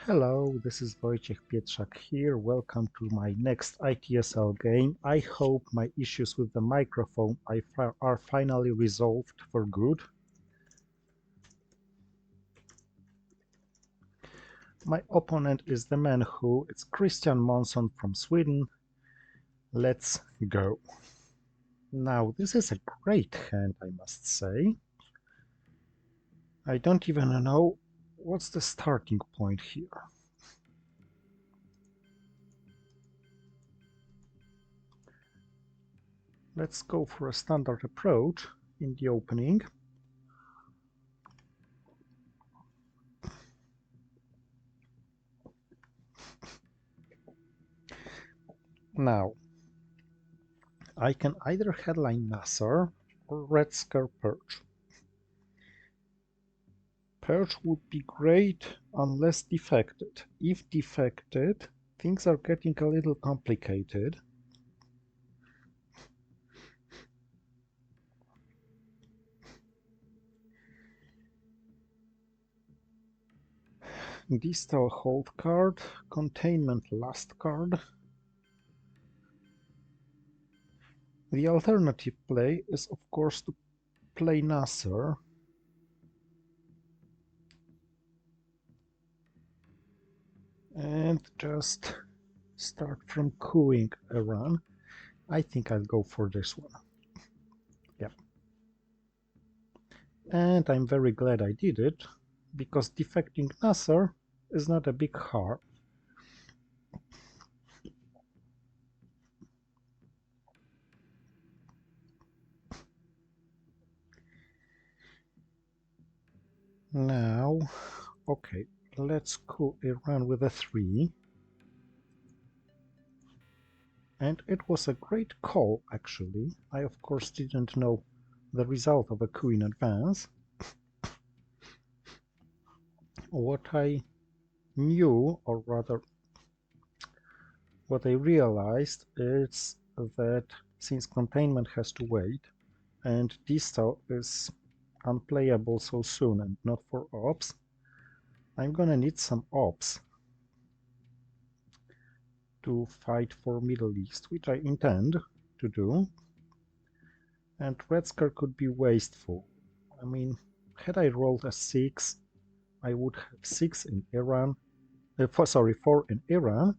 Hello, this is Wojciech Pietrzak here. Welcome to my next ITSL game. I hope my issues with the microphone are finally resolved for good. My opponent is the man who, it's Christian Månsson from Sweden. Let's go. Now, this is a great hand, I must say. I don't even know what's the starting point here. Let's go for a standard approach in the opening. Now, I can either headline Nasser or Red Scare Perch. Perch would be great unless defected. If defected, things are getting a little complicated. Distal hold card, containment last card. The alternative play is of course to play Nasser. And just start from cooing a run. I think I'll go for this one. Yeah. And I'm very glad I did it, because defecting Nasser is not a big harm. Now, okay, let's go around with a 3. And it was a great call, actually. I, of course, didn't know the result of a coup in advance. What I knew, or rather, what I realized is that since containment has to wait, and distal is unplayable so soon and not for ops, I'm gonna need some ops to fight for Middle East, which I intend to do. And Red Scare could be wasteful. I mean, had I rolled a 6, I would have 6 in Iran, 4 in Iran,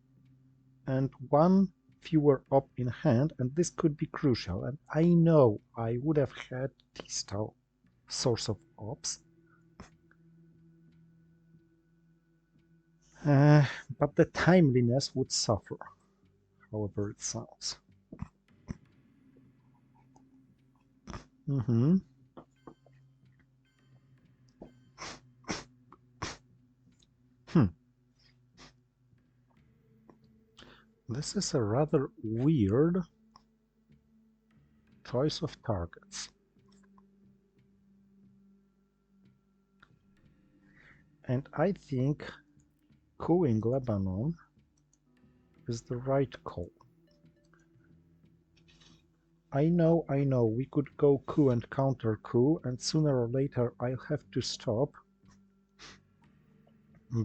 and 1 fewer op in hand, and this could be crucial. And I know I would have had distal source of ops. But the timeliness would suffer, however it sounds. This is a rather weird choice of targets. And I think cooing Lebanon is the right call. I know, we could go coup and counter coup, and sooner or later I'll have to stop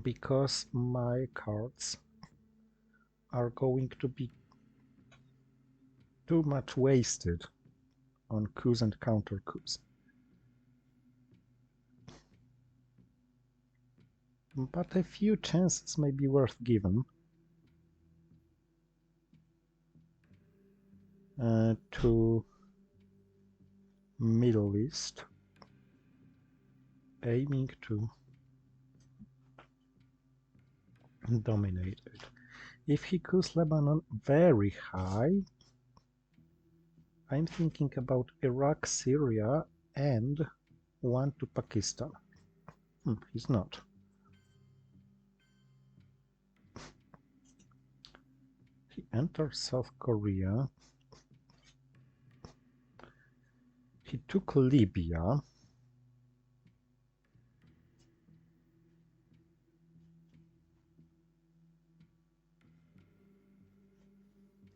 because my cards are going to be too much wasted on coups and counter coups. But a few chances may be worth given to Middle East, aiming to dominate it. If he coups Lebanon very high, I'm thinking about Iraq, Syria, and 1 to Pakistan. He's not. He enters South Korea. He took Libya.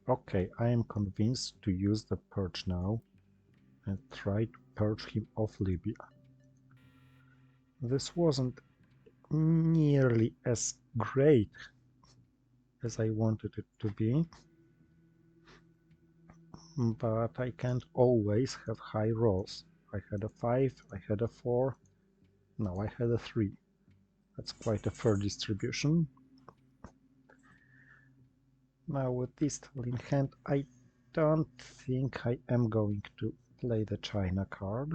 Okay, I am convinced to use the purge now and try to purge him off Libya. This wasn't nearly as great as I wanted it to be, but I can't always have high rolls. I had a 5, I had a 4, now I had a 3. That's quite a fair distribution. Now with this tile in hand, I don't think I am going to play the China card.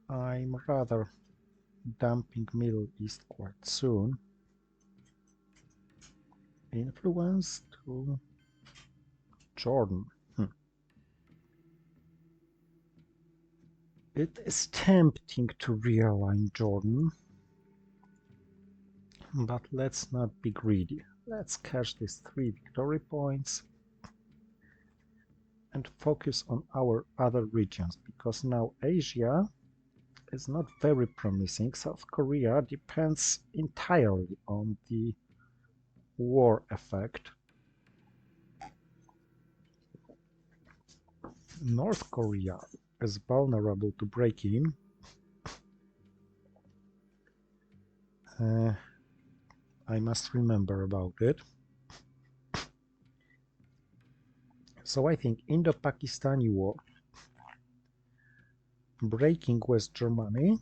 I'm rather dumping Middle East quite soon. Influence to Jordan. It is tempting to realign Jordan, but let's not be greedy. Let's cash these 3 victory points and focus on our other regions, because now Asia is not very promising. South Korea depends entirely on the war effect. North Korea is vulnerable to break-in. I must remember about it. So I think Indo-Pakistani war, breaking West Germany,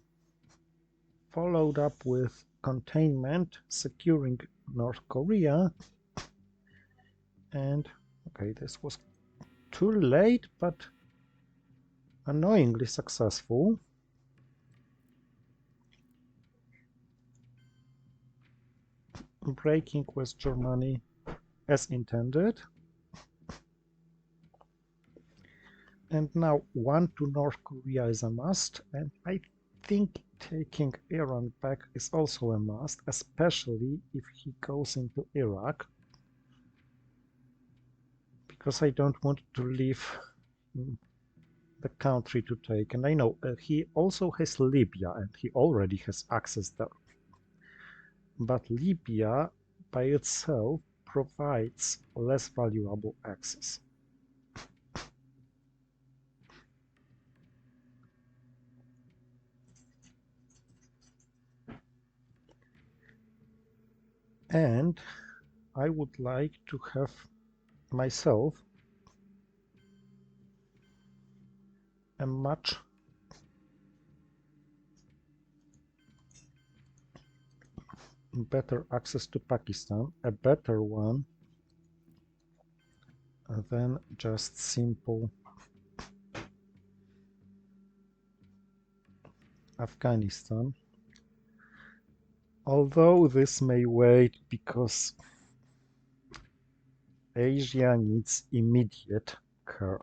followed up with containment, securing North Korea, and okay, this was too late, but annoyingly successful. Breaking West Germany as intended. And now 1 to North Korea is a must, and I think taking Iran back is also a must, especially if he goes into Iraq, because I don't want to leave the country to take. And I know he also has Libya, and he already has access there. But Libya by itself provides less valuable access. And I would like to have myself a much better access to Pakistan, a better one than just simple Afghanistan. Although this may wait because Asia needs immediate care.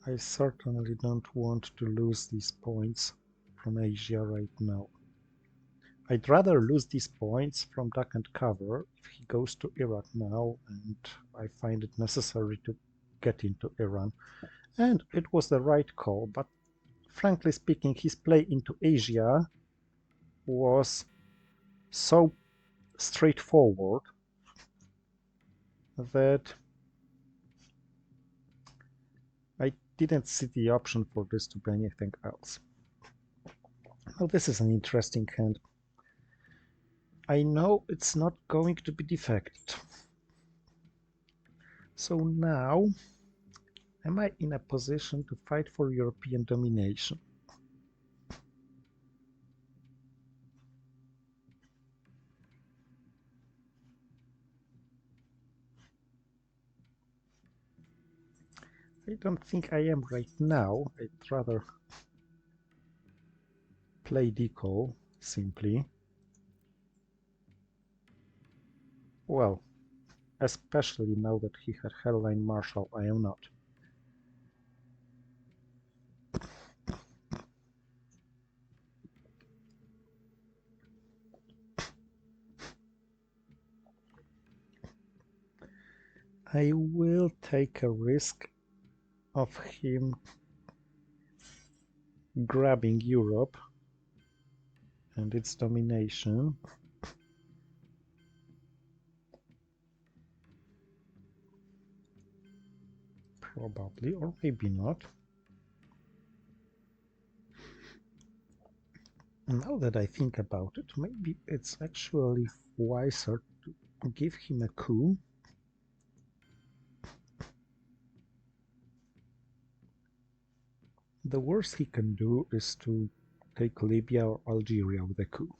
I certainly don't want to lose these points from Asia right now. I'd rather lose these points from duck and cover if he goes to Iraq now and I find it necessary to get into Iran. And it was the right call, but frankly speaking, his play into Asia was so straightforward that I didn't see the option for this to be anything else. Now this is an interesting hand. I know it's not going to be defected. So now, am I in a position to fight for European domination? I don't think I am right now. I'd rather play decoy, simply. Well, especially now that he had Headline Marshal, I am not. I will take a risk of him grabbing Europe and its domination. Probably, or maybe not. Now that I think about it, maybe it's actually wiser to give him a coup. The worst he can do is to take Libya or Algeria with a coup.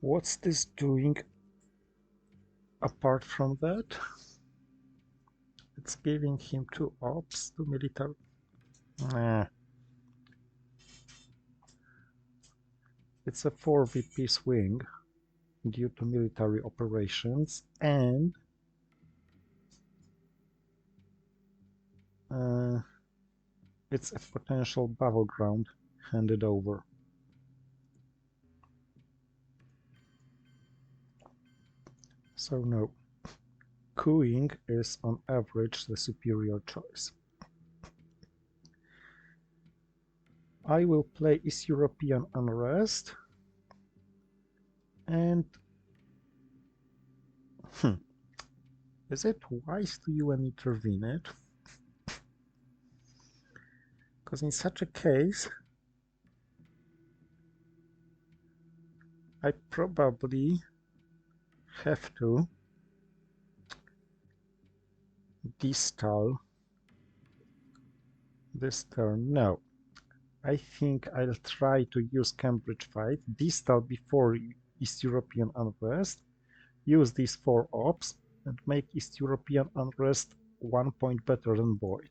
What's this doing apart from that? It's giving him 2 ops, 2 military. Nah. It's a 4 VP swing due to military operations, and it's a potential battleground handed over. So no, coupping is on average the superior choice. I will play East European unrest, and is it wise to UN intervene it? Because in such a case, I probably have to destall this turn. No, I think I'll try to use Cambridge fight, destall before East European unrest, use these 4 ops, and make East European unrest 1 point better than Void.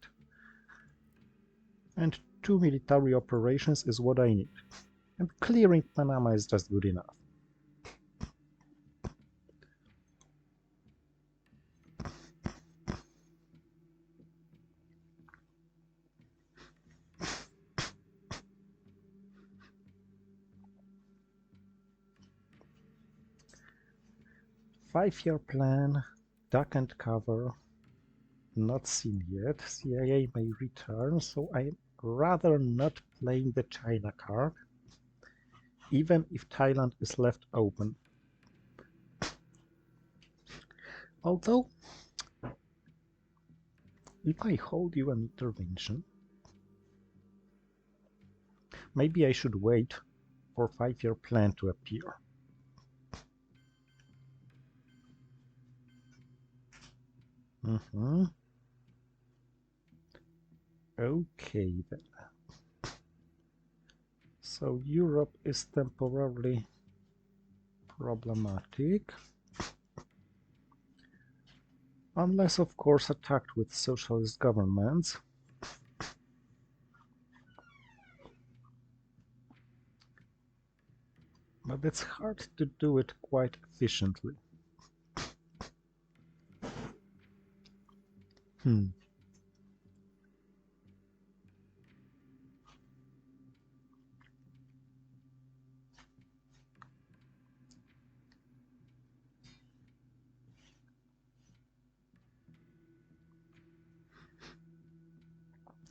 And 2 military operations is what I need. And clearing Panama is just good enough. Five-year plan, duck and cover, not seen yet. CIA may return, so I'm rather not playing the China card, even if Thailand is left open. Although, if I hold you an intervention, maybe I should wait for 5-year plan to appear. Okay then. So Europe is temporarily problematic. Unless, of course, attacked with socialist governments. But it's hard to do it quite efficiently.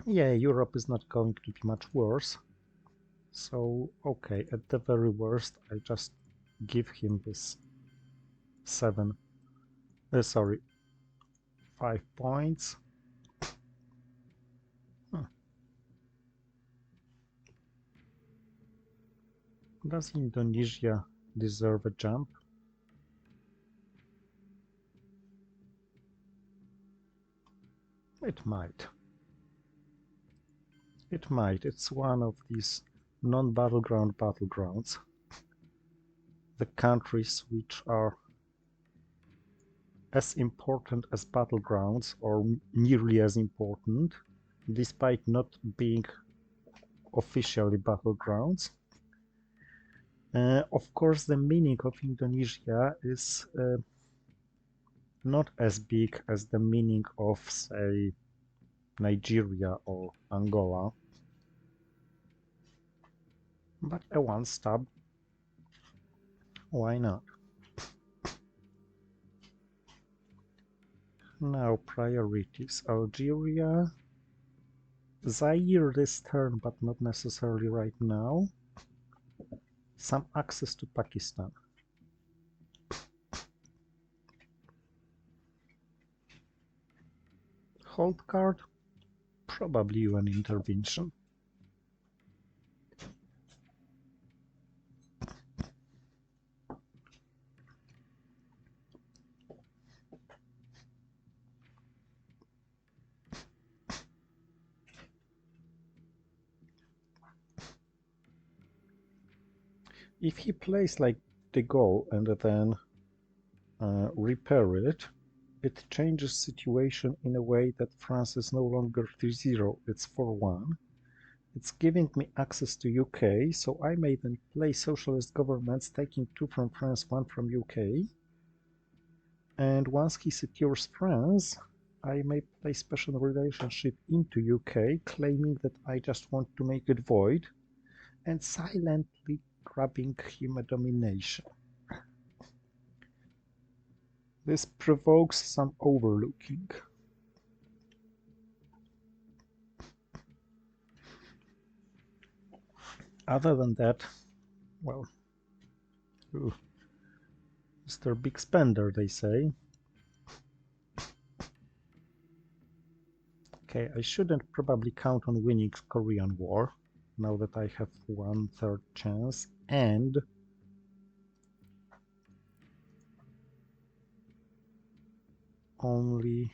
Yeah, Europe is not going to be much worse. So, okay, at the very worst, I just give him this 5 points. Does Indonesia deserve a jump? It might. It might. It's one of these non-battleground battlegrounds. The countries which are as important as battlegrounds, or nearly as important, despite not being officially battlegrounds. Of course, the meaning of Indonesia is not as big as the meaning of, say, Nigeria or Angola, but a 1 stab, why not? Now priorities: Algeria, Zaire this turn, but not necessarily right now. Some access to Pakistan. Hold card, probably UN intervention. If he plays like de Gaulle and then repair it, it changes situation in a way that France is no longer 3-0, it's 4-1. It's giving me access to UK, so I may then play socialist governments, taking 2 from France, 1 from UK. And once he secures France, I may play special relationship into UK, claiming that I just want to make it void, and silently grabbing him a domination. This provokes some overlooking. Other than that, well, Mr. Big Spender, they say. Okay, I shouldn't probably count on winning Korean War, now that I have 1/3 chance, and only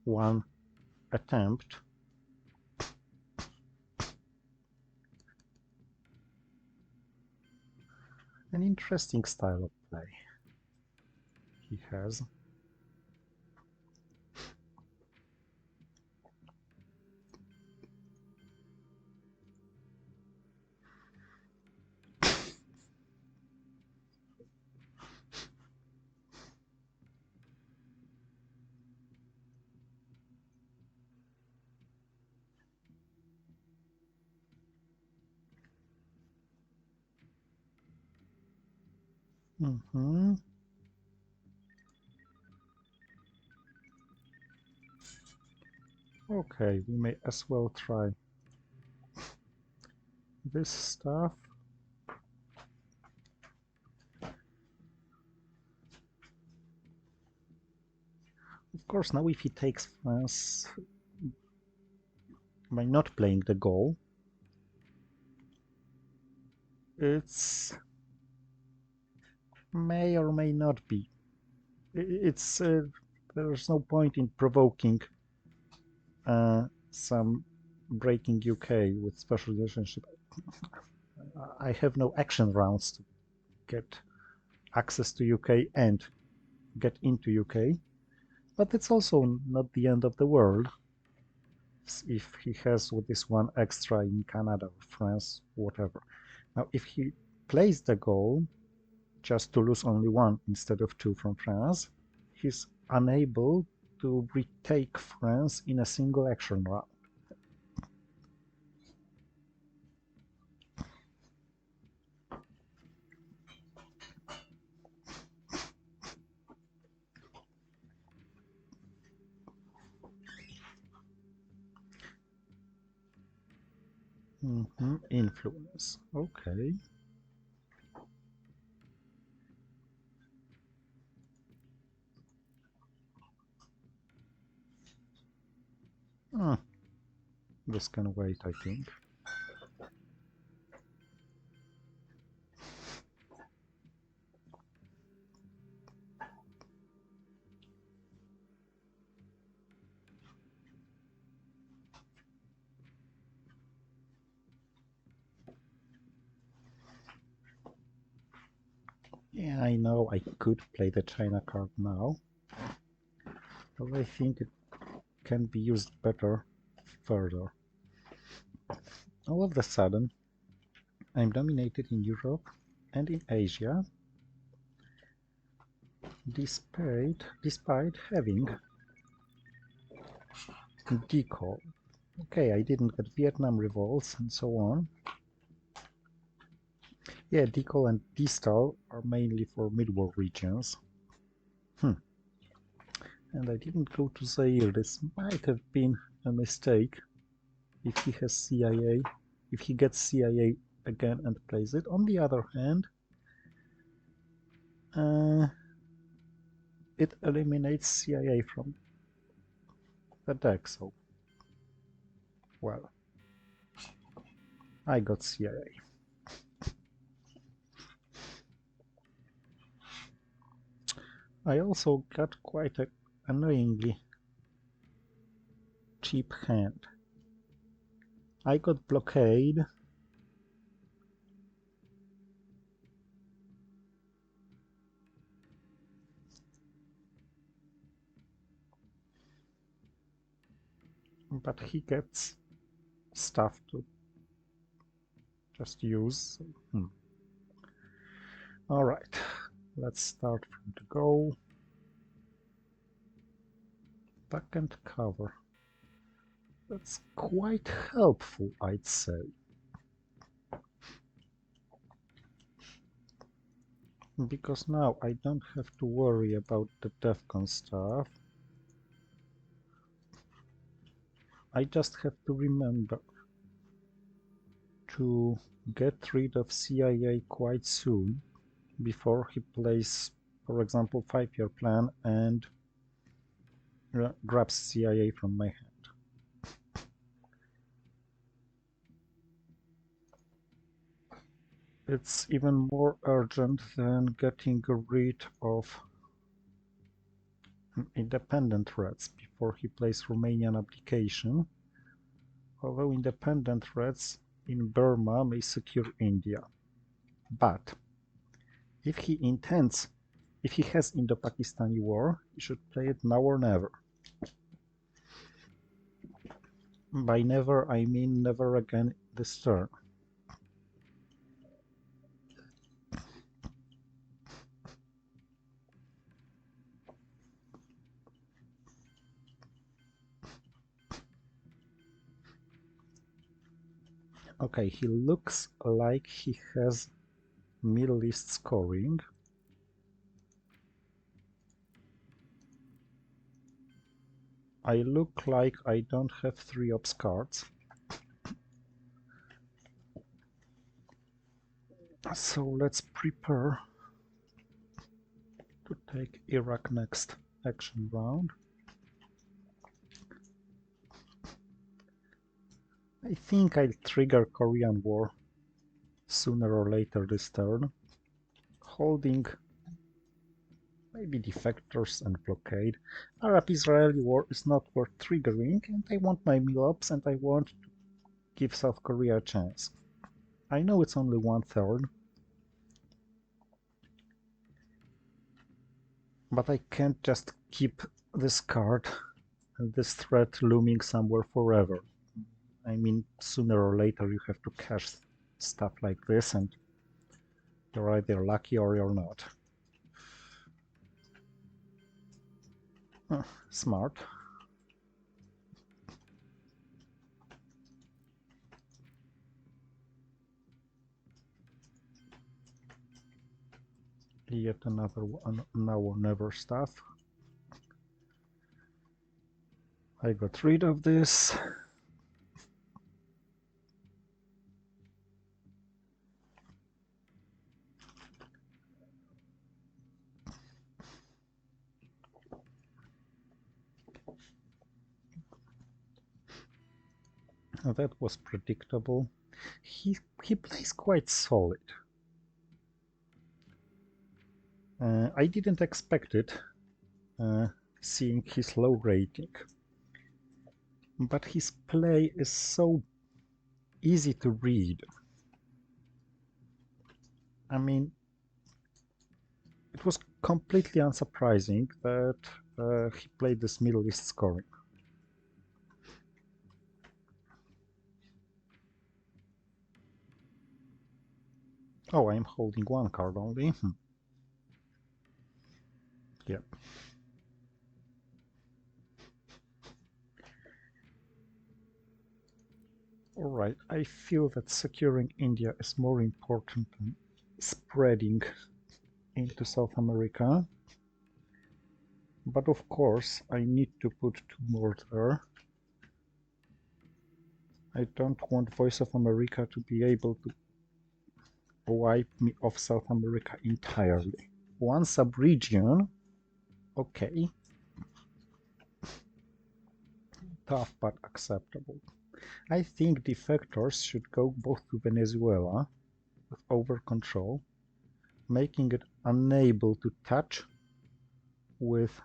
1 attempt. An interesting style of play he has. Okay, we may as well try this stuff. Of course, now if he takes France by not playing the goal, it's may or may not be. It's there's no point in provoking some breaking UK with special relationship. I have no action rounds to get access to UK and get into UK, but it's also not the end of the world if he has with this 1 extra in Canada or France, whatever. Now, if he plays the goal just to lose only 1 instead of 2 from France, he's unable to retake France in a single action round. Influence, okay. This can wait, I think. Yeah, I know I could play the China card now, but I think it can be used better further. All of a sudden, I'm dominated in Europe and in Asia, despite having decall. Okay, I didn't get Vietnam revolts and so on. Yeah, decall and distal are mainly for mid-war regions. And I didn't go to Zaire. This might have been a mistake if he has CIA, if he gets CIA again and plays it. On the other hand, it eliminates CIA from the deck, so well, I got CIA. I also got quite an annoyingly cheap hand. I got blockade. But he gets stuff to just use. Alright, let's start from the go. Back and cover. That's quite helpful, I'd say. Because now I don't have to worry about the DEFCON stuff. I just have to remember to get rid of CIA quite soon before he plays, for example, 5-year plan and grabs CIA from my hand. It's even more urgent than getting rid of independent threats before he plays Romanian application, although independent threats in Burma may secure India. But if he has Indo-Pakistani war, he should play it now or never. By never, I mean never again this turn. Okay, he looks like he has Middle East scoring. I look like I don't have 3 ops cards. So let's prepare to take Iraq next action round. I think I'll trigger Korean War sooner or later this turn, holding maybe defectors and blockade. Arab-Israeli war is not worth triggering, and I want my mill-ups and I want to give South Korea a chance. I know it's only 1/3, but I can't just keep this card and this threat looming somewhere forever. I mean, sooner or later you have to cash stuff like this and you're either lucky or you're not. Smart. Yet another one, now or never stuff. I got rid of this. That was predictable. He plays quite solid. I didn't expect it, seeing his low rating. But his play is so easy to read. I mean, it was completely unsurprising that he played this Middle East scoring. Oh, I'm holding one card only. Yeah. Alright, I feel that securing India is more important than spreading into South America. But of course, I need to put 2 more there. I don't want Voice of America to be able to wipe me off South America entirely. One sub-region, okay. tough but acceptable. I think defectors should go both to Venezuela with over control, making it unable to touch with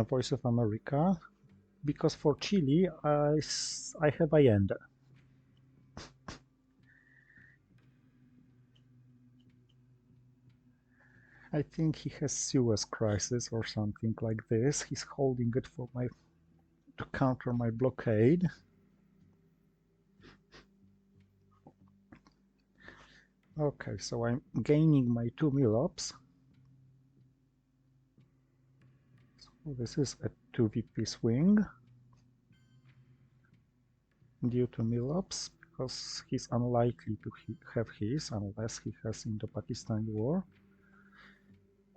Voice of America, because for Chile I have Allende. I think he has Suez crisis or something like this. He's holding it for to counter my blockade. Okay, so I'm gaining my 2 millops. So this is a 2 VP swing due to millops, because he's unlikely to have his unless he has Indo-Pakistan war.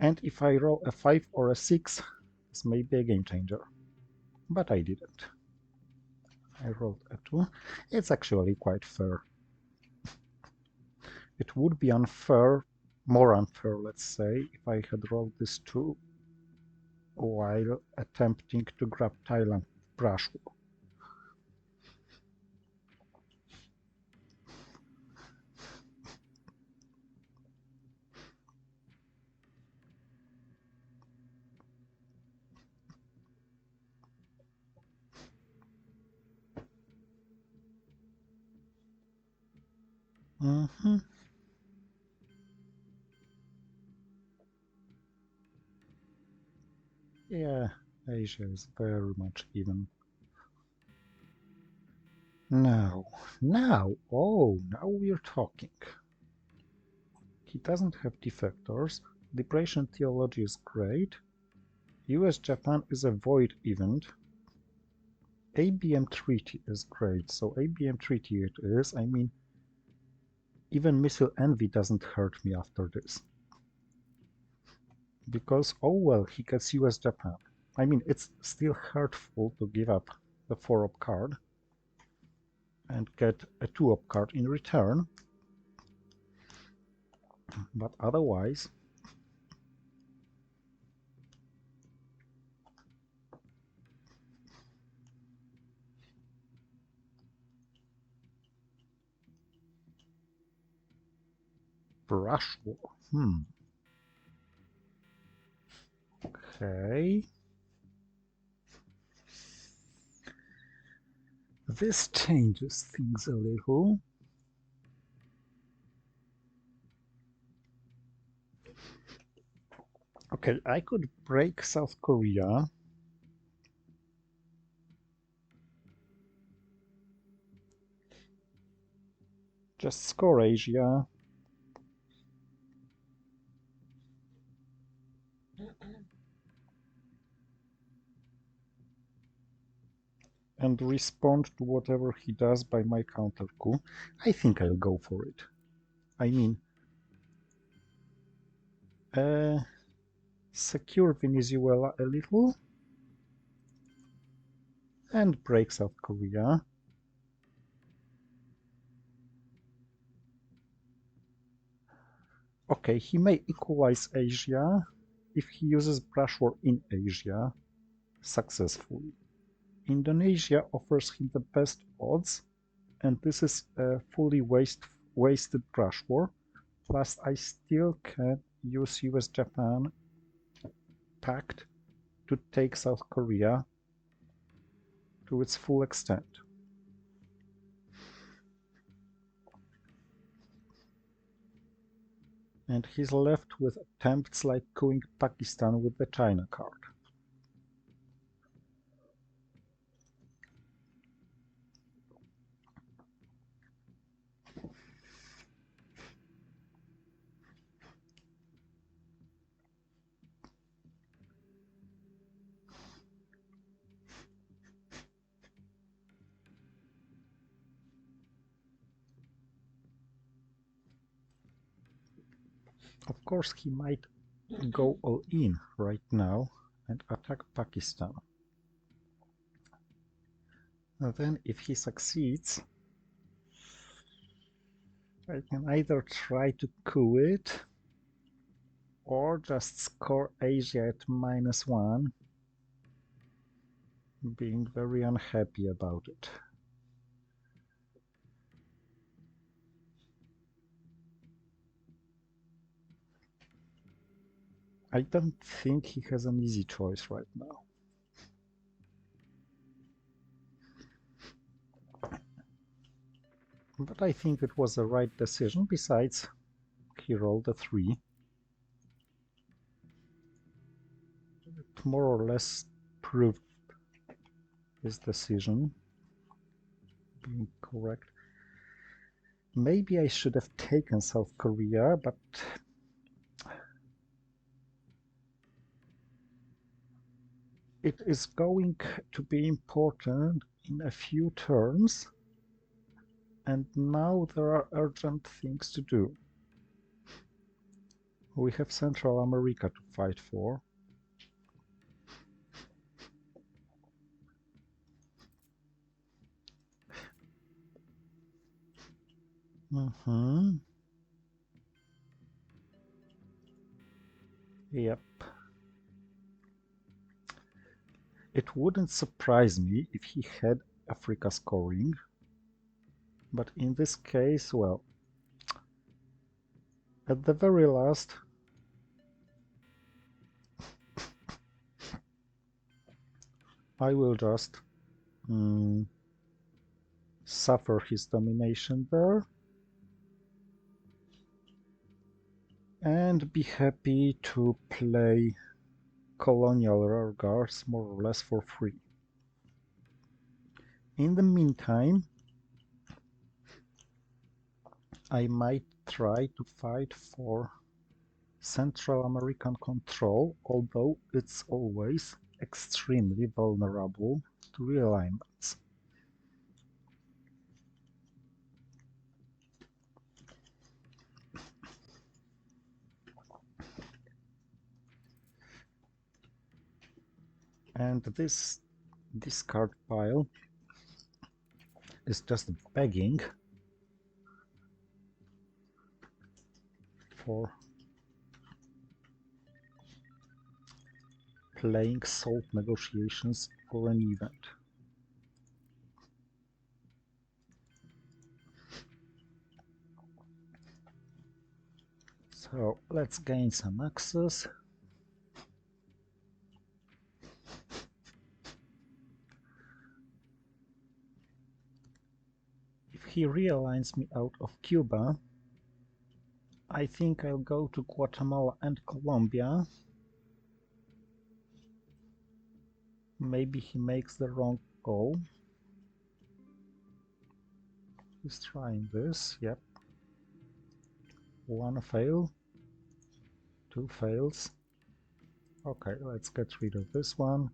And if I roll a 5 or a 6, this may be a game changer. But I didn't. I rolled a 2. It's actually quite fair. It would be unfair, more unfair, let's say, if I had rolled this 2 while attempting to grab Thailand brush war. Yeah, Asia is very much even. Now, oh, now we're talking. He doesn't have defectors. Depression theology is great. US-Japan is a void event. ABM treaty is great. So ABM treaty it is. I mean, even missile envy doesn't hurt me after this. Because, oh well, he gets US-Japan. I mean, it's still hurtful to give up the 4-op card and get a 2-op card in return. But otherwise, brush war. Okay. This changes things a little. Okay, I could break South Korea. Just score Asia. And respond to whatever he does by my counter coup. I think I'll go for it. I mean, secure Venezuela a little and break South Korea. Okay, he may equalize Asia if he uses brush war in Asia successfully. Indonesia offers him the best odds, and this is a fully wasted brush war. Plus, I still can use US-Japan pact to take South Korea to its full extent. And he's left with attempts like couing Pakistan with the China card. Of course, he might go all in right now and attack Pakistan. And then if he succeeds, I can either try to coup it or just score Asia at -1, being very unhappy about it. I don't think he has an easy choice right now. But I think it was the right decision. Besides, he rolled a 3. It more or less proved his decision being correct. Maybe I should have taken South Korea, but it is going to be important in a few turns, and now there are urgent things to do. We have Central America to fight for. Yep. It wouldn't surprise me if he had Africa scoring, but in this case, well, at the very last, I will just suffer his domination there and be happy to play colonial rearguards more or less for free. In the meantime, I might try to fight for Central American control, although it's always extremely vulnerable to realignments. And this discard pile is just begging for playing salt negotiations for an event. So let's gain some access. If he realigns me out of Cuba, I think I'll go to Guatemala and Colombia. Maybe he makes the wrong call. He's trying this, yep. 1 fail, 2 fails. Okay, let's get rid of this one.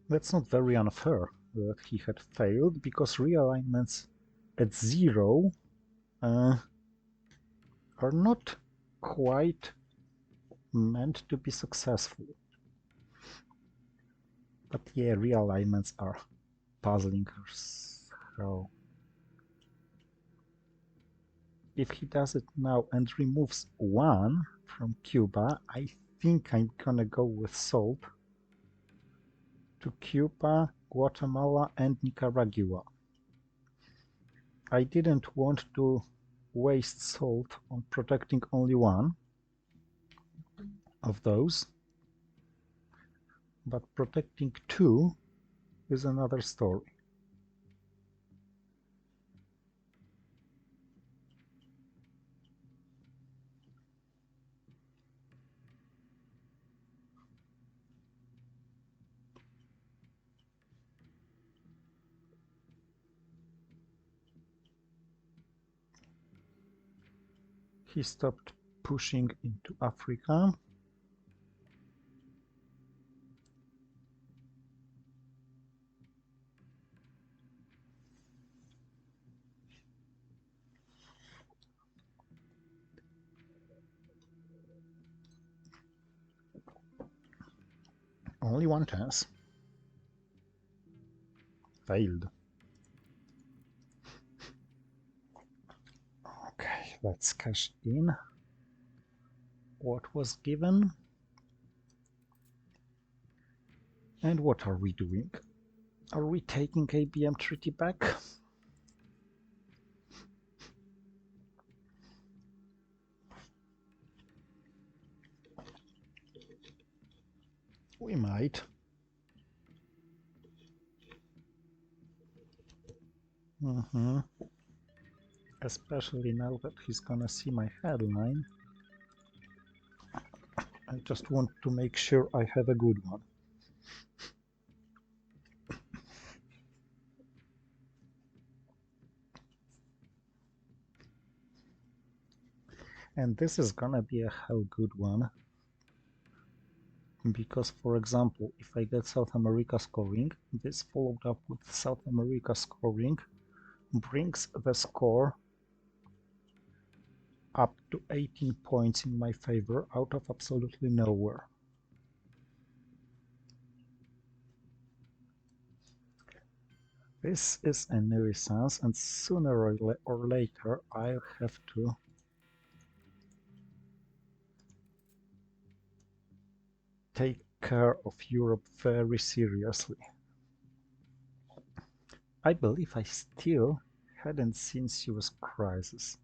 That's not very unfair that he had failed, because realignments at 0 are not quite meant to be successful. But yeah, realignments are puzzling us. So if he does it now and removes 1 from Cuba, I think I'm gonna go with salt to Cuba, Guatemala, and Nicaragua. I didn't want to waste salt on protecting only 1 of those, but protecting 2 is another story. He stopped pushing into Africa. Only 1 chance. failed. Okay, let's cash in what was given. And what are we doing? Are we taking ABM treaty back? We might. Especially now that he's gonna see my headline. I just want to make sure I have a good one. And this is gonna be a hell good one. Because, for example, if I get South America scoring, this followed up with South America scoring brings the score up to 18 points in my favor out of absolutely nowhere. This is a nuisance, and sooner or later I'll have to take care of Europe very seriously. I believe I still hadn't seen Suez Crisis.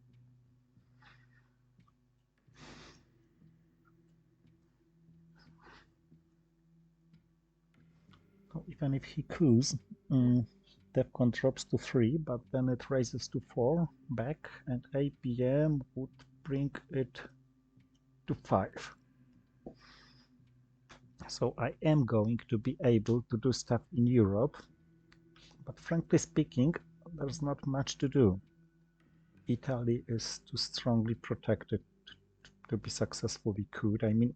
So even if he coups, DEFCON drops to 3, but then it raises to 4 back, and APM would bring it to 5. So I am going to be able to do stuff in Europe, but frankly speaking, there's not much to do. Italy is too strongly protected to be successfully could. I mean,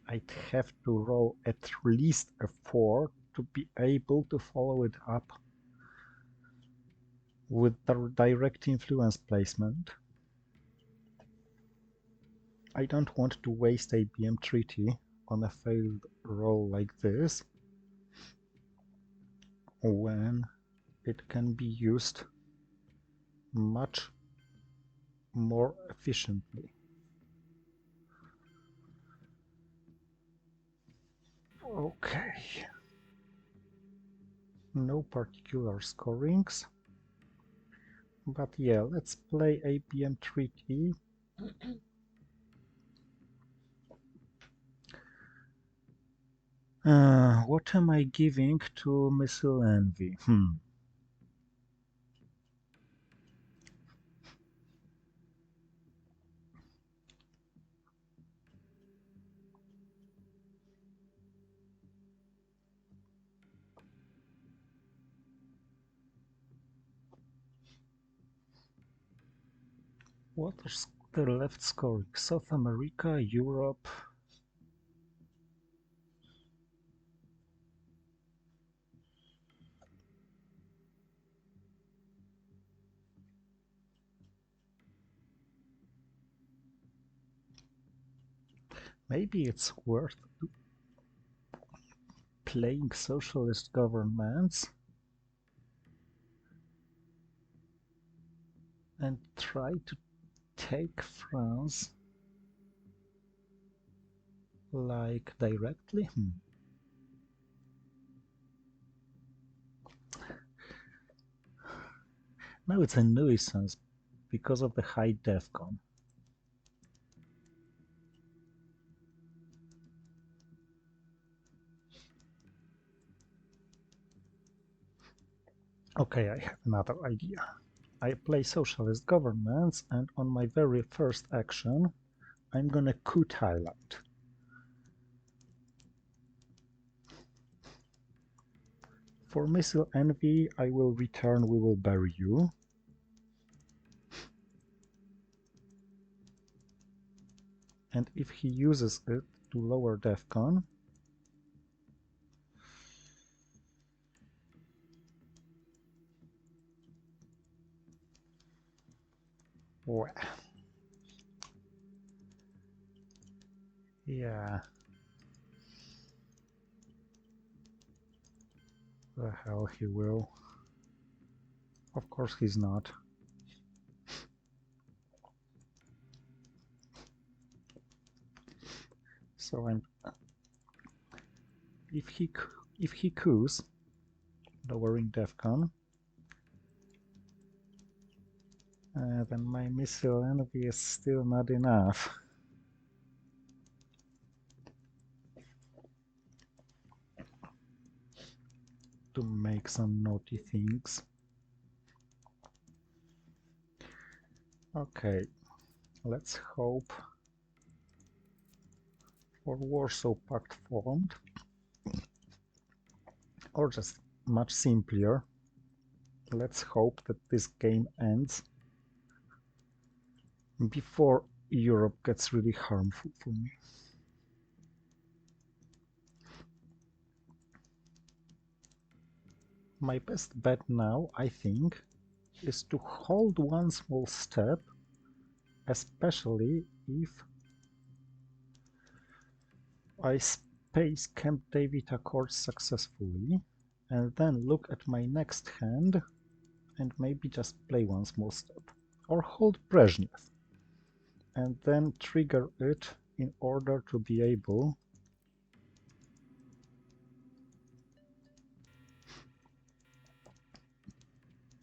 I'd have to roll at least a 4 to be able to follow it up with the direct influence placement. I don't want to waste ABM treaty on a failed roll like this when it can be used much more efficiently. Okay. No particular scorings. But yeah, let's play ABM treaty. What am I giving to Missile Envy? What is the left scoring? South America, Europe. Maybe it's worth playing socialist governments and try to take France like directly. Now it's a nuisance because of the high DEFCON. Okay, I have another idea. I play socialist governments, and on my very first action, I'm gonna coup Thailand. For Missile Envy, I will return We Will Bury You. And if he uses it to lower DEFCON, well, yeah, the hell he will. Of course he's not. So I'm if he coups, lowering DEFCON, then my missile envy is still not enough. To make some naughty things. Okay, let's hope for Warsaw Pact formed, or just much simpler. Let's hope that this game ends before Europe gets really harmful for me. My best bet now, I think, is to hold one small step, especially if I space Camp David Accords successfully, and then look at my next hand and maybe just play one small step. Or hold Brezhnev, and then trigger it in order to be able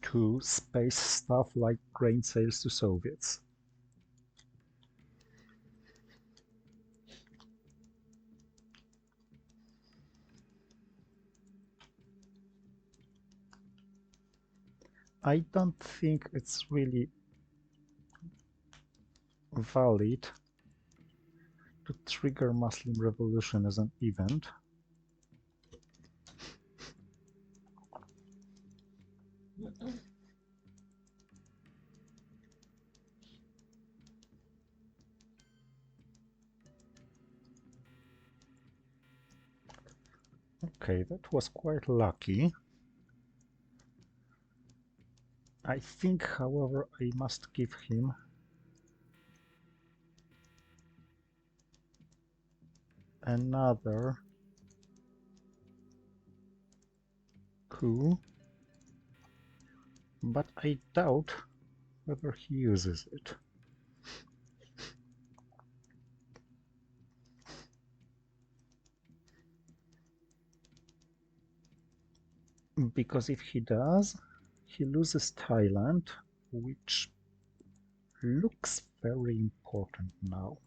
to space stuff like grain sales to Soviets. I don't think it's really valid to trigger Muslim Revolution as an event. Okay, that was quite lucky. I think, however, I must give him another coup, but I doubt whether he uses it. Because if he does, he loses Thailand, which looks very important now.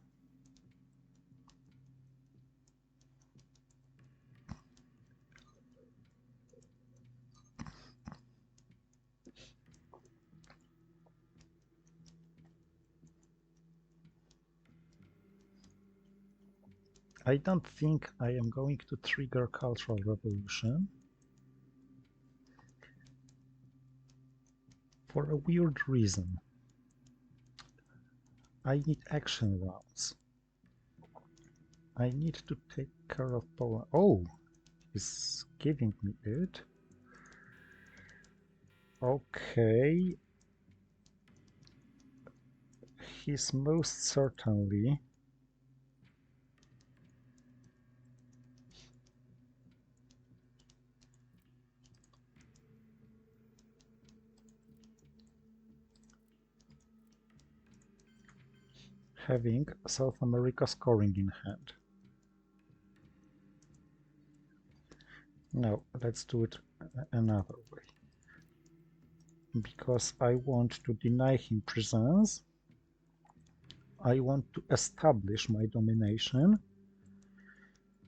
I don't think I am going to trigger Cultural Revolution for a weird reason. I need action rounds. I need to take care of Poland. Oh, he's giving me it. Okay. He's most certainly having South America scoring in hand. No, let's do it another way. Because I want to deny him presence, I want to establish my domination,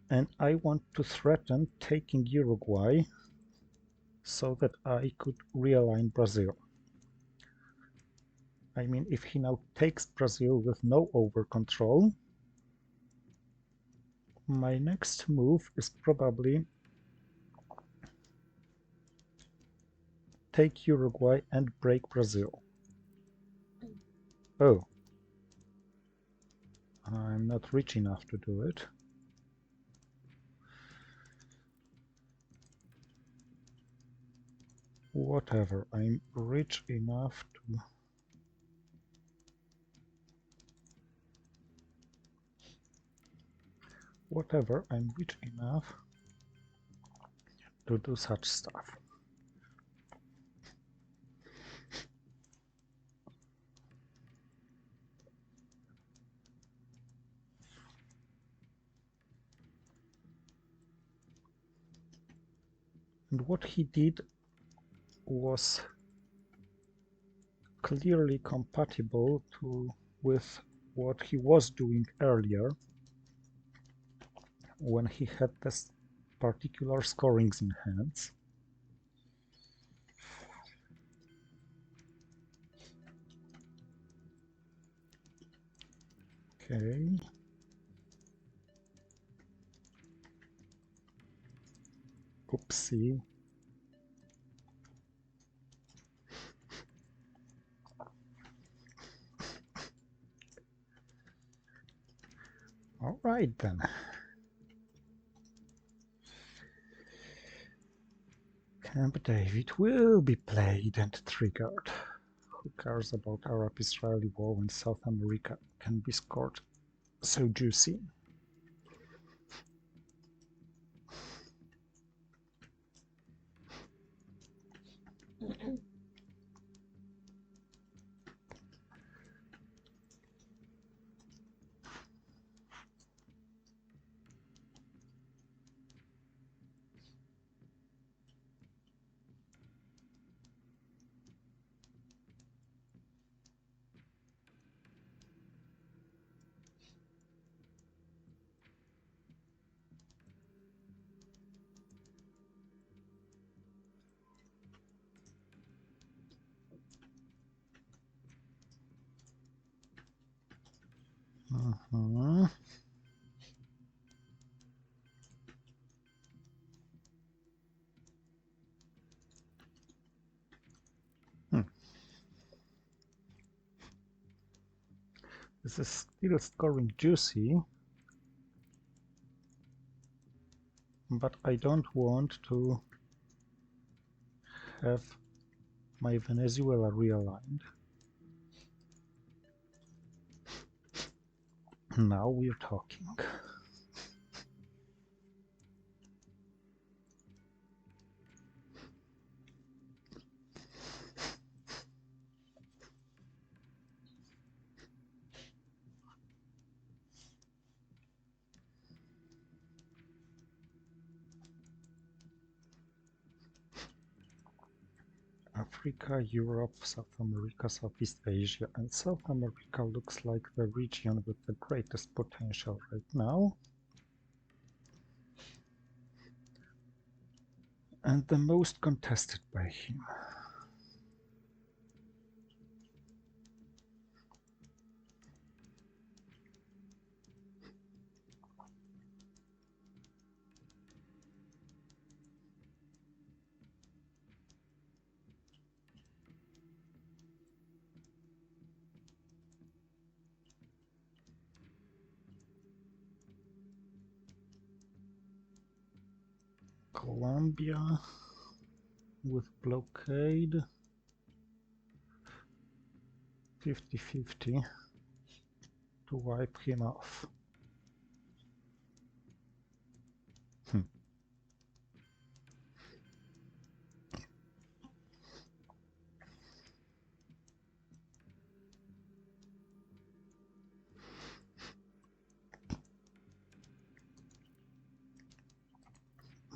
and I want to threaten taking Uruguay so that I could realign Brazil. I mean, if he now takes Brazil with no over control, my next move is probably take Uruguay and break Brazil. Oh. I'm not rich enough to do it. Whatever, I'm rich enough to... Whatever, I'm rich enough to do such stuff. And what he did was clearly compatible with what he was doing earlier when he had this particular scorings in hands. Okay. Oopsie. All right then. Camp David will be played and triggered. Who cares about Arab-Israeli war when South America can be scored so juicy? Mm-hmm. This is still scoring juicy, but I don't want to have my Venezuela realigned. Now we're talking. Africa, Europe, South America, Southeast Asia, and South America looks like the region with the greatest potential right now. And the most contested by him. Colombia with blockade 50-50 to wipe him off.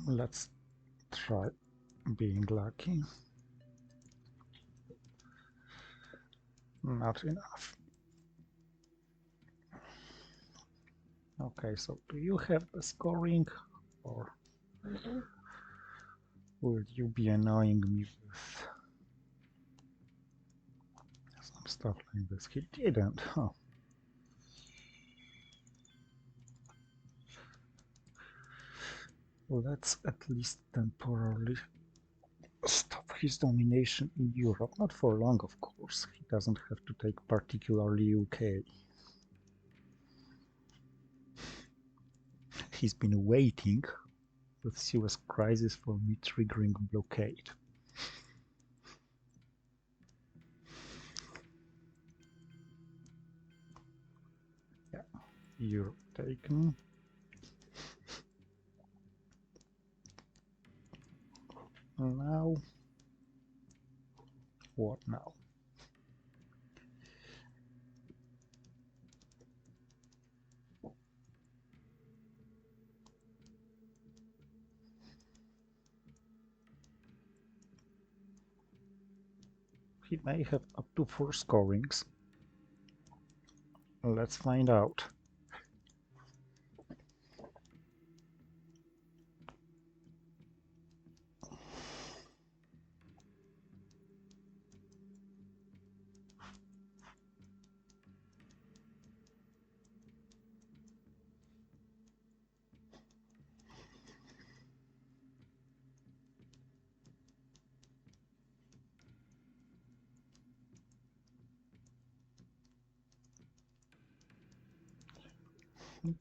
Let's try being lucky. Not enough. Okay, so do you have the scoring, or will you be annoying me with some stuff like this? He didn't, huh? Let's at least temporarily stop his domination in Europe. Not for long, of course. He doesn't have to take particularly UK. He's been waiting with Suez crisis for me triggering blockade. Yeah, Europe taken. Now, what now? He may have up to 4 scorings. Let's find out.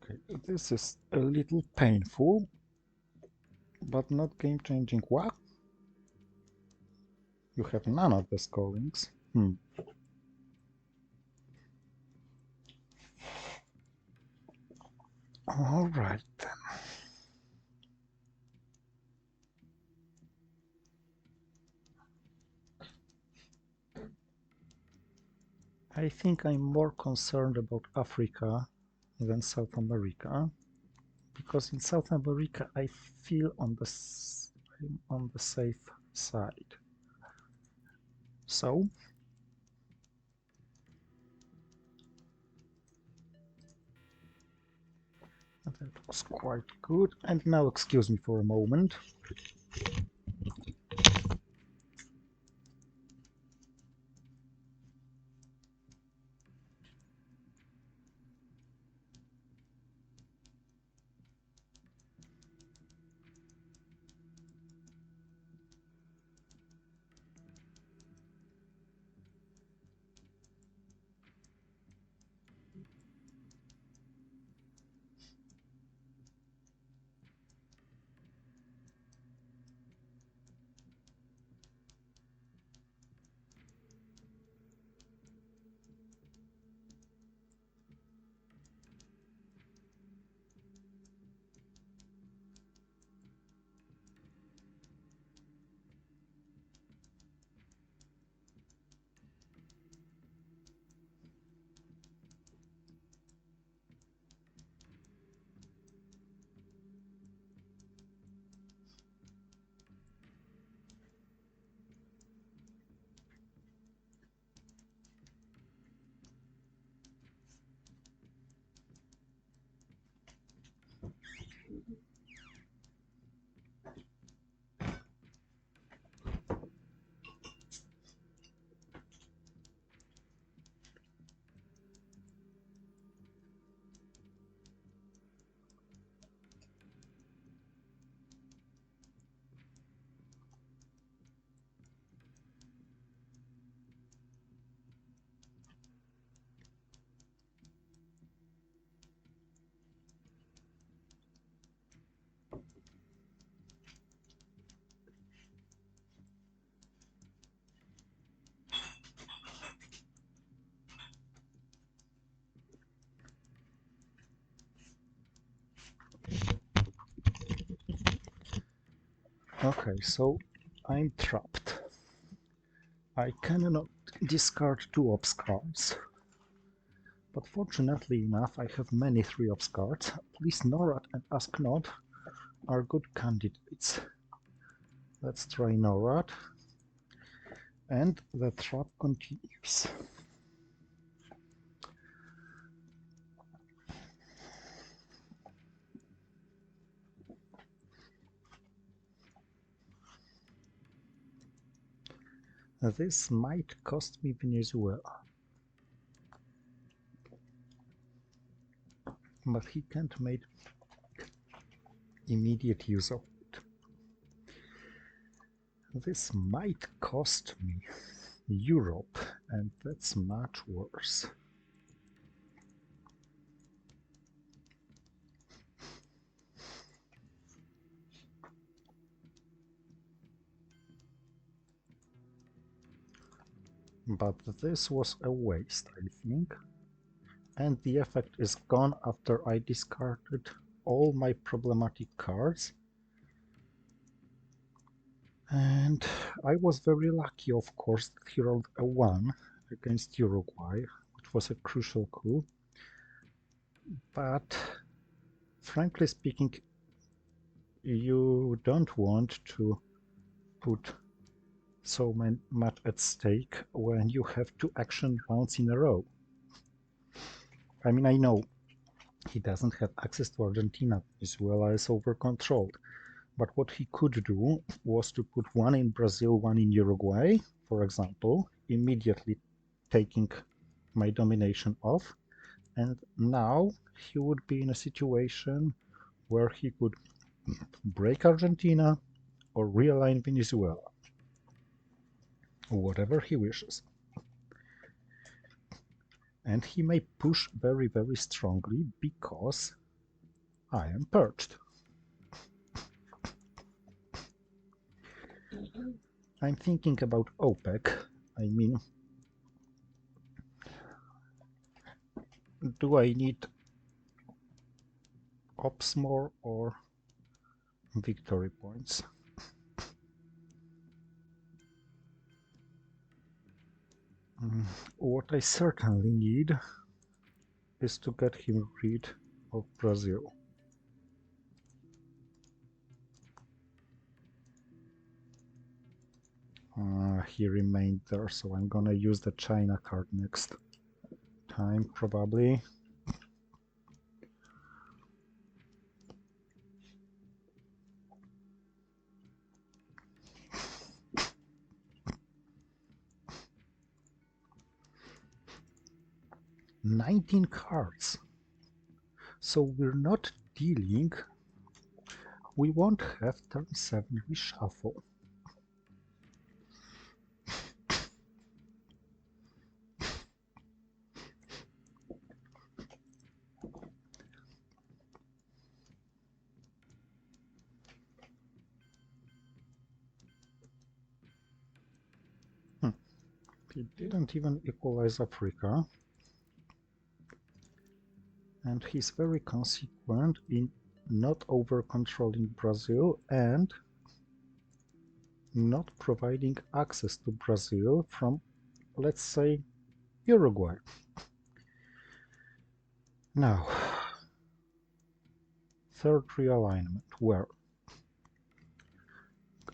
Okay, this is a little painful, but not game-changing. What? You have none of the scorings. All right then. I think I'm more concerned about Africa than South America, because in South America I feel I'm on the safe side. So that was quite good. And now excuse me for a moment. Okay, so I'm trapped. I cannot discard 2 ops cards. But fortunately enough, I have many 3 ops cards. At least Norad and Asknod are good candidates. Let's try Norad. And the trap continues. This might cost me Venezuela. But he can't make immediate use of it. This might cost me Europe, and that's much worse. But this was a waste, I think. And the effect is gone after I discarded all my problematic cards. And I was very lucky, of course, that he rolled a 1 against Uruguay, which was a crucial coup. But frankly speaking, you don't want to put so much at stake when you have two action rounds in a row. I mean, I know he doesn't have access to Argentina. Venezuela is over-controlled. But what he could do was to put one in Brazil, one in Uruguay, for example, immediately taking my domination off. And now he would be in a situation where he could break Argentina or realign Venezuela, whatever he wishes. And he may push very, very strongly because I am perched. I'm thinking about OPEC. I mean, do I need ops more or victory points? What I certainly need is to get him rid of Brazil. He remained there, so I'm gonna use the China card next time, probably. "19 cards. So we're not dealing. We won't have turn 7 reshuffle. He didn't even equalize Africa. And he's very consequent in not over-controlling Brazil and not providing access to Brazil from, let's say, Uruguay. Now, third realignment, where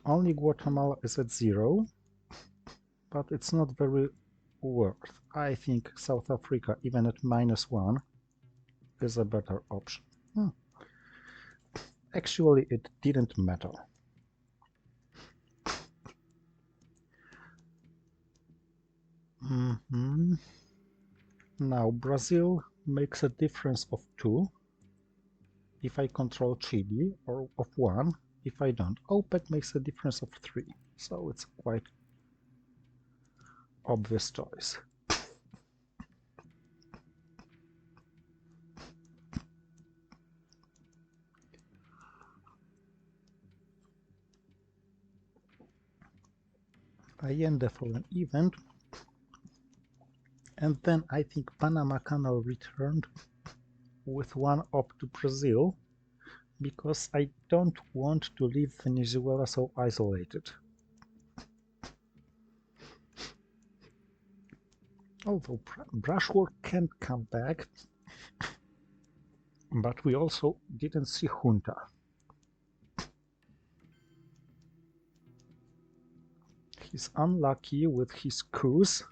only Guatemala is at 0, but it's not very worth. I think South Africa, even at -1, is a better option. Actually, it didn't matter. Now, Brazil makes a difference of 2 if I control Chile, or of 1 if I don't. OPEC makes a difference of 3, so it's a quite obvious choice. I end the foreign event, and then I think Panama Canal returned with 1 up to Brazil, because I don't want to leave Venezuela so isolated. Although brushwork can come back, but we also didn't see junta. He's unlucky with his coups,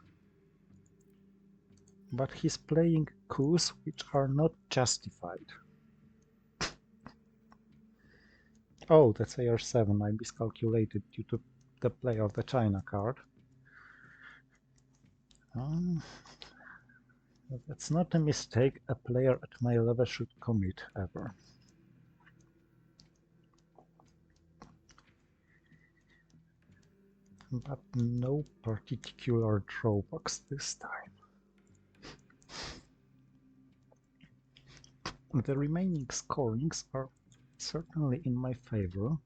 but he's playing coups which are not justified. Oh, that's AR7. I miscalculated due to the play of the China card. That's not a mistake a player at my level should commit ever. But no particular drawbacks this time. The remaining scorings are certainly in my favor,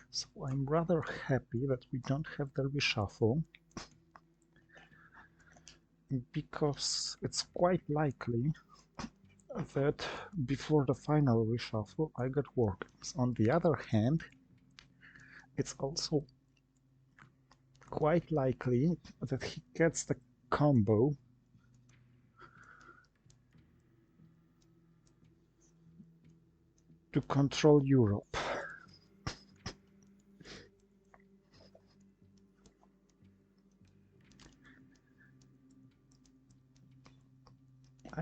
so I'm rather happy that we don't have the reshuffle, because it's quite likely that before the final reshuffle I get workings. On the other hand, it's also quite likely that he gets the combo to control Europe.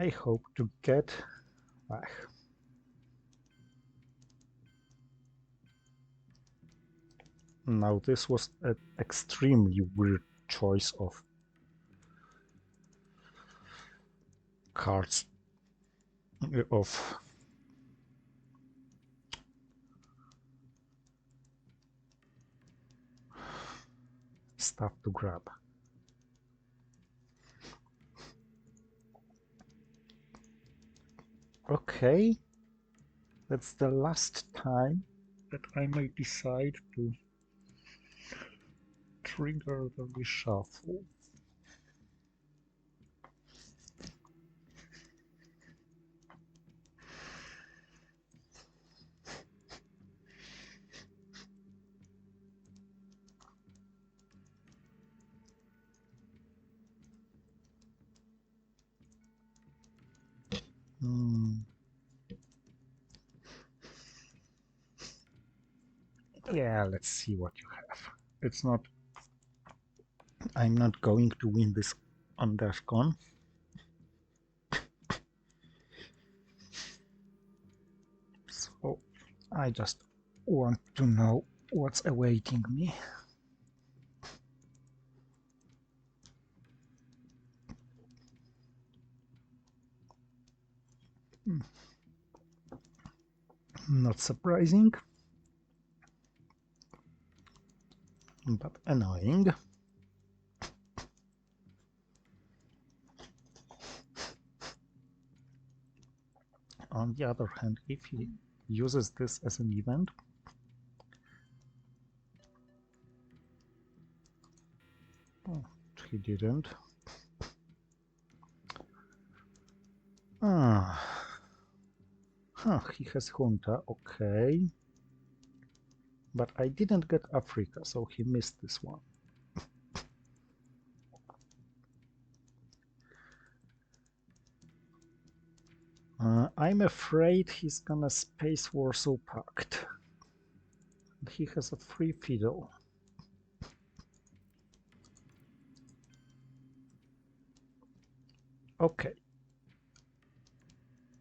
I hope to get... Now this was an extremely weird choice of cards, of stuff to grab. Okay, that's the last time that I may decide to trigger the reshuffle. Yeah, let's see what you have. It's not... I'm not going to win this on DEFCON. So I just want to know what's awaiting me. Not surprising, but annoying. On the other hand, if he uses this as an event, he didn't. He has Junta, okay. But I didn't get Africa, so he missed this one. I'm afraid he's gonna space Warsaw Pact. He has a free fiddle. Okay.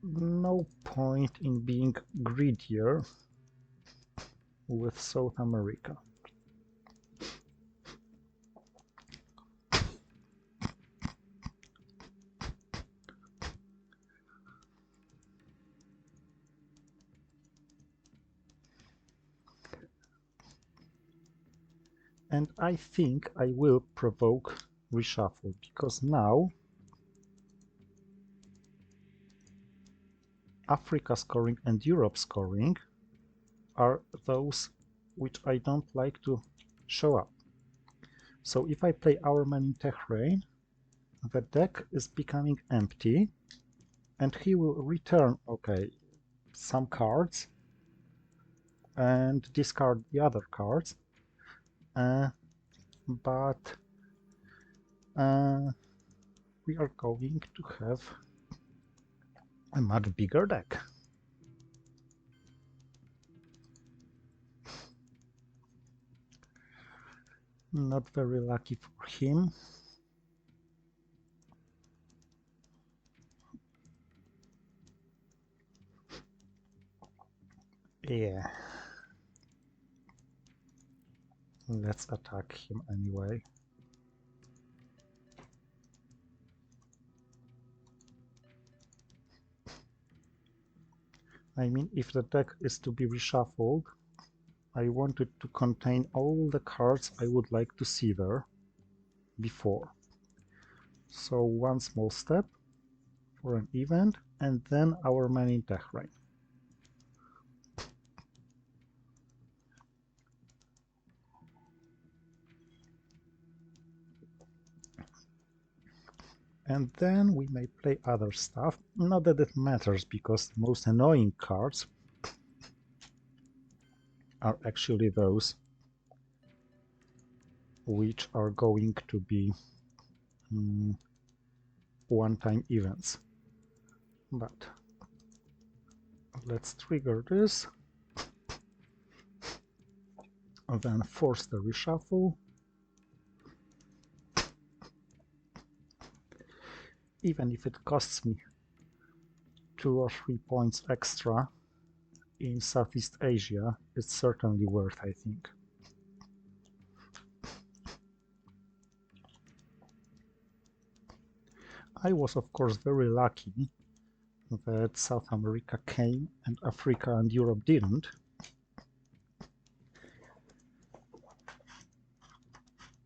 No point in being greedier with South America. And I think I will provoke reshuffle, because now Africa scoring and Europe scoring are those which I don't like to show up. So if I play Our Man in Tehran, the deck is becoming empty, and he will return, okay, some cards and discard the other cards, but we are going to have a much bigger deck. Not very lucky for him. Yeah. Let's attack him anyway. I mean, if the deck is to be reshuffled, I want it to contain all the cards I would like to see there before. So one small step for an event, and then Our Man in Tehran. And then we may play other stuff. Not that it matters, because the most annoying cards are actually those which are going to be one-time events. But let's trigger this, and then force the reshuffle. Even if it costs me 2 or 3 points extra in Southeast Asia is certainly worth, I think. I was, of course, very lucky that South America came and Africa and Europe didn't.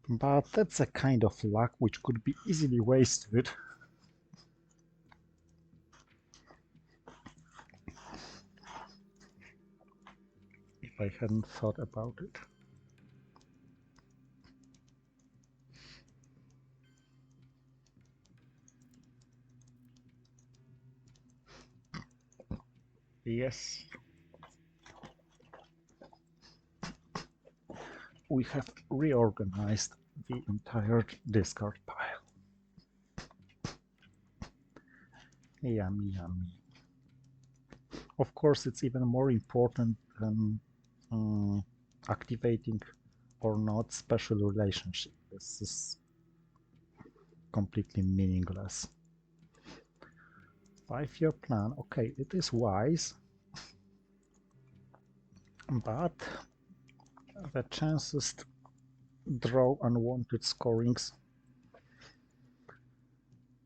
But that's a kind of luck which could be easily wasted. If I hadn't thought about it. Yes. We have reorganized the entire discard pile. Yummy, yummy. Of course, it's even more important than activating or not special relationship. This is completely meaningless. 5-year plan, okay, it is wise, but the chances to draw unwanted scorings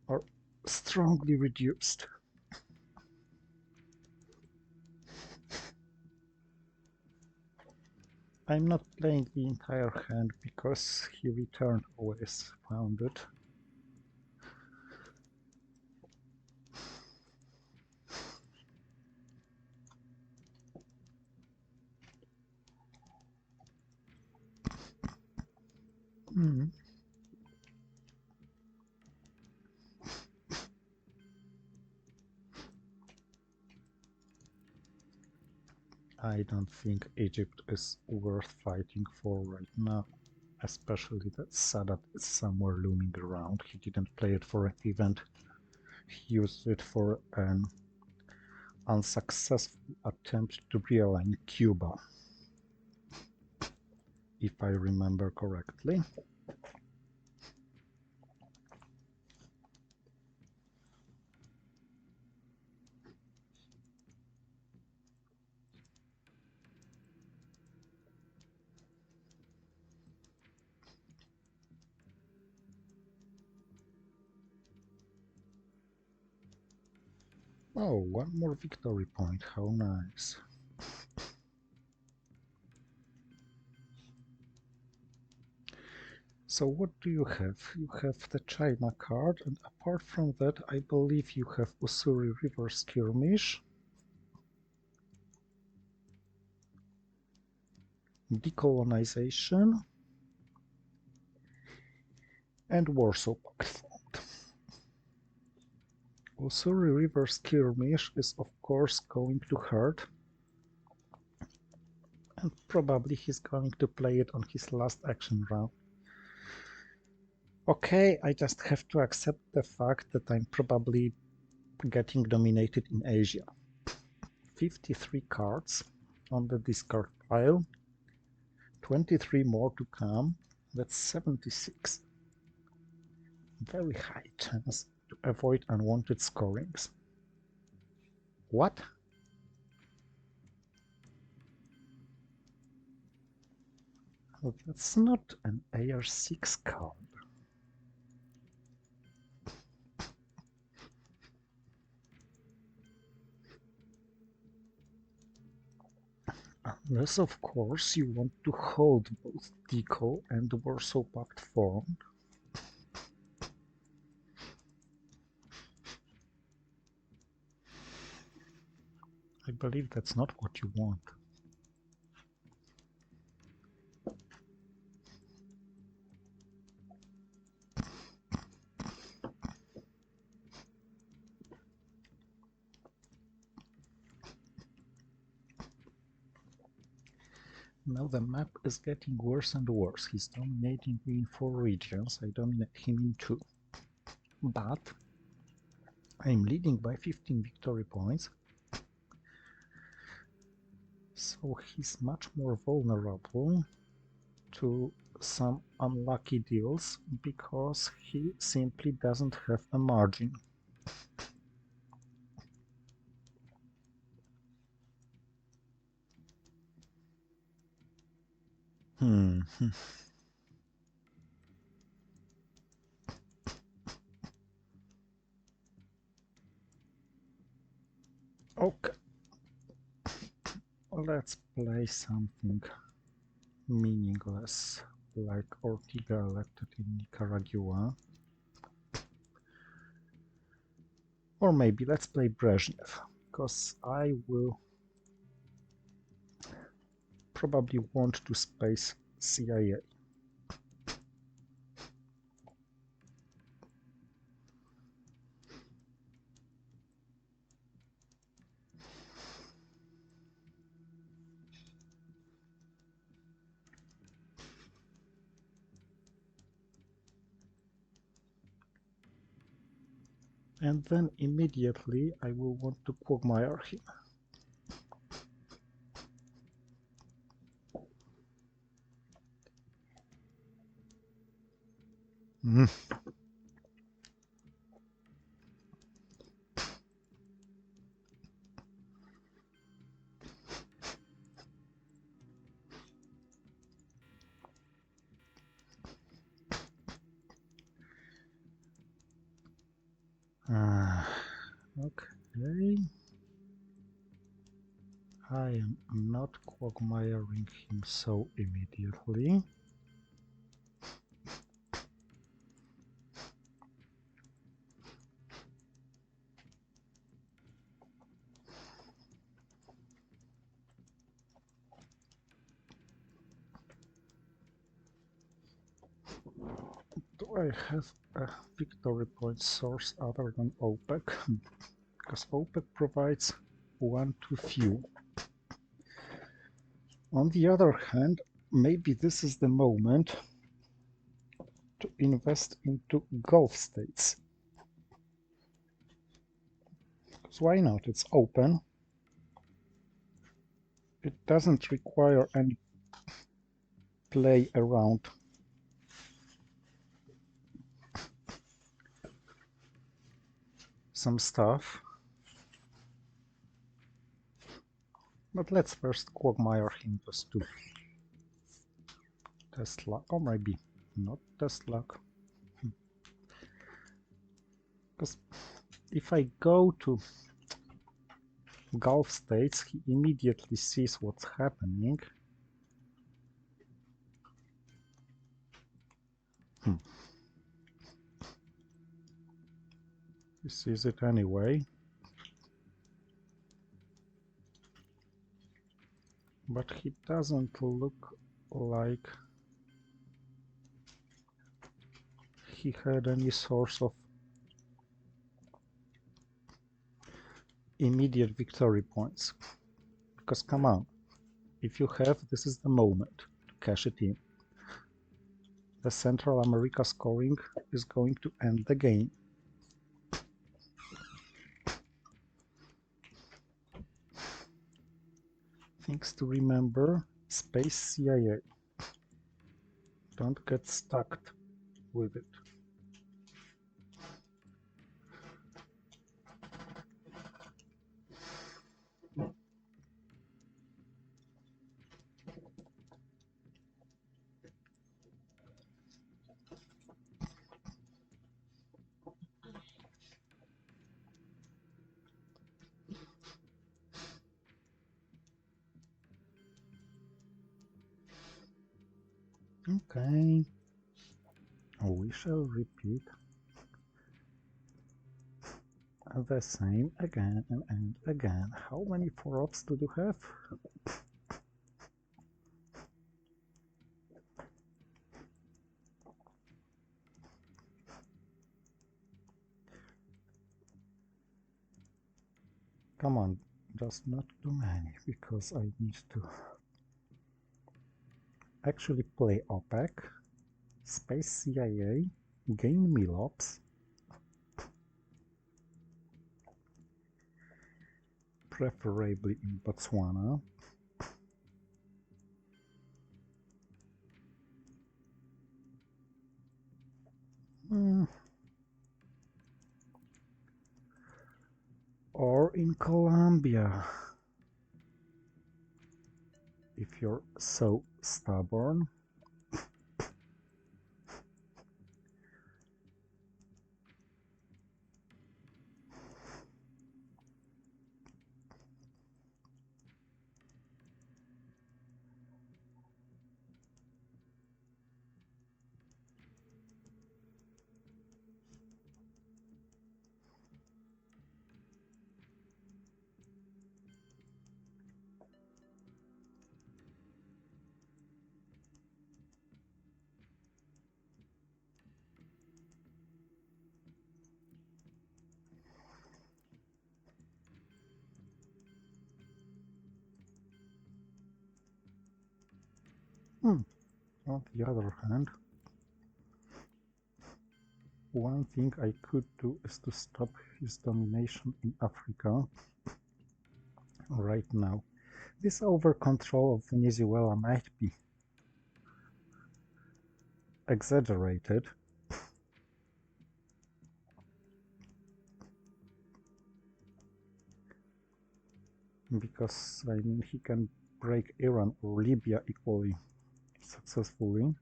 are strongly reduced. I'm not playing the entire hand because he returned always found it. I don't think Egypt is worth fighting for right now, especially that Sadat is somewhere looming around. He didn't play it for an event, he used it for an unsuccessful attempt to realign Cuba, if I remember correctly. Oh, one more victory point, how nice. So what do you have? You have the China card, and apart from that, I believe you have Ussuri River Skirmish, Decolonization, and Warsaw Pact. Ussuri River Skirmish is of course going to hurt, and probably he's going to play it on his last action round. Okay, I just have to accept the fact that I'm probably getting dominated in Asia. 53 cards on the discard pile, 23 more to come, that's 76. Very high chance to avoid unwanted scorings. What? Oh, that's not an AR6 card. Unless, of course, you want to hold both Deco and Warsaw Pact formed. I believe that's not what you want. Now the map is getting worse and worse. He's dominating me in 4 regions. I dominate him in 2. But I'm leading by 15 victory points. So he's much more vulnerable to some unlucky deals because he simply doesn't have a margin. Hmm. Okay. Let's play something meaningless, like Ortega elected in Nicaragua. Or maybe let's play Brezhnev, because I will probably want to space CIA. And then immediately I will want to quagmire him. Mm. Okay. I am not quagmiring him so immediately. Do I have a victory point source other than OPEC? Because OPEC provides one too few. On the other hand, maybe this is the moment to invest into Gulf states. Because why not? It's open. It doesn't require any play around some stuff. But let's first quagmire him just to test luck, or maybe not test luck. Because if I go to Gulf states, he immediately sees what's happening. He sees it anyway. But he doesn't look like he had any source of immediate victory points. Because come on, if you have, this is the moment to cash it in. The Central America scoring is going to end the game. Things to remember: space CIA. Don't get stuck with it. Okay. We shall repeat the same again and again. How many 4-ops do you have? Come on, just not too many, because I need to actually play OPEC, Space CIA, gain MILOPS, preferably in Botswana. Or in Colombia, if you're so stubborn. On the other hand, one thing I could do is to stop his domination in Africa right now. This over-control of Venezuela might be exaggerated, because, I mean, he can break Iran or Libya equally successfully.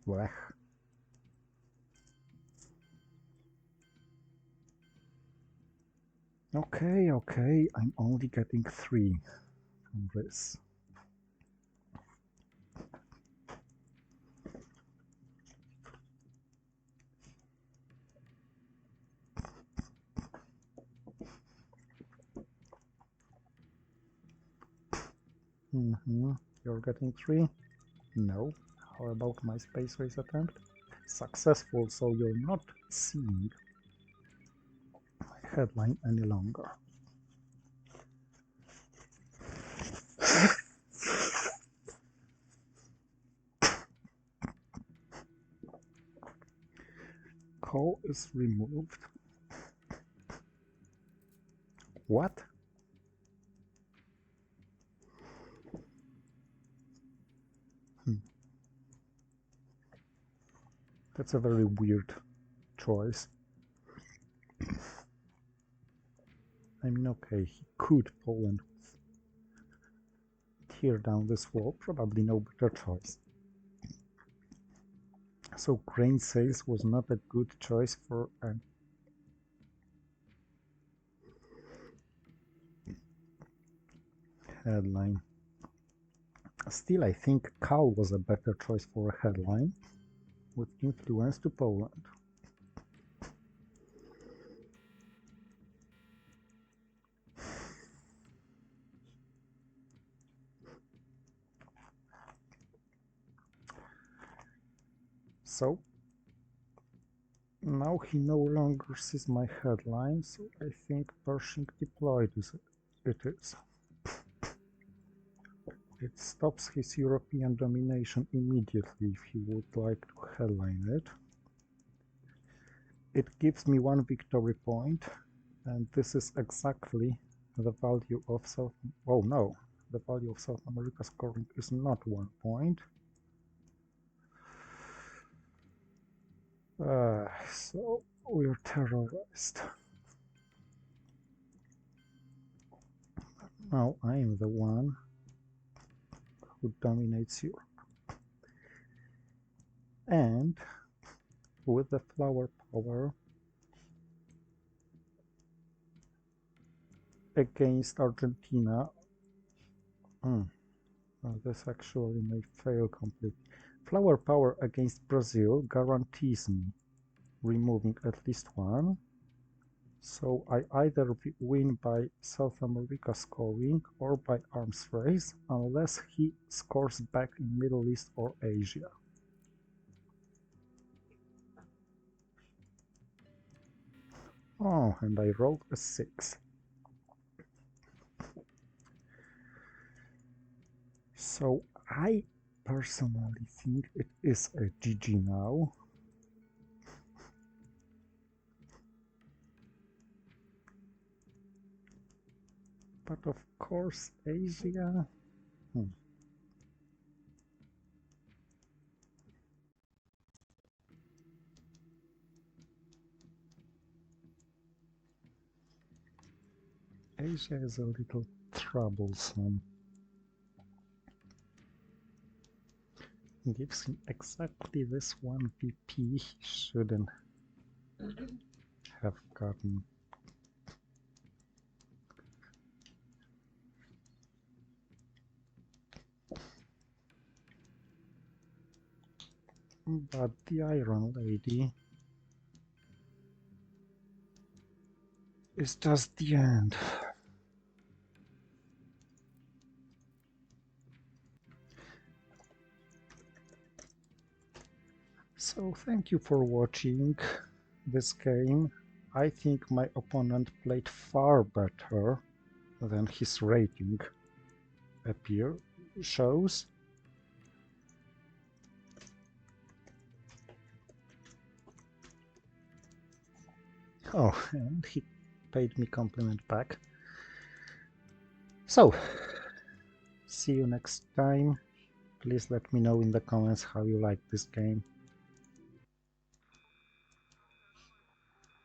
Blech. Okay, I'm only getting 3 from this. You're getting 3? No. How about my space race attempt? Successful, so you're not seeing my headline any longer. Call is removed. What? That's a very weird choice. I mean, okay, he could Poland tear down this wall, probably no better choice. So grain sales was not a good choice for a headline. Still, I think cow was a better choice for a headline with influence to Poland. So now he no longer sees my headline, so I think Pershing deployed it is. It stops his European domination immediately if he would like to headline it. It gives me 1 victory point, and this is exactly the value of South... Oh no, the value of South America scoring is not 1 point. So we're terrorized. Now I am the one who dominates Europe. And with the flower power against Argentina, this actually may fail completely. Flower power against Brazil guarantees me removing at least 1. So I either win by South America scoring or by arms race, unless he scores back in Middle East or Asia. Oh, and I rolled a 6. So I personally think it is a GG now. But of course, Asia... Asia is a little troublesome. Gives him exactly this one VP he shouldn't have gotten. But the Iron Lady is just the end. So thank you for watching this game. I think my opponent played far better than his rating shows. Oh, and he paid me compliment back. So, see you next time. Please let me know in the comments how you like this game.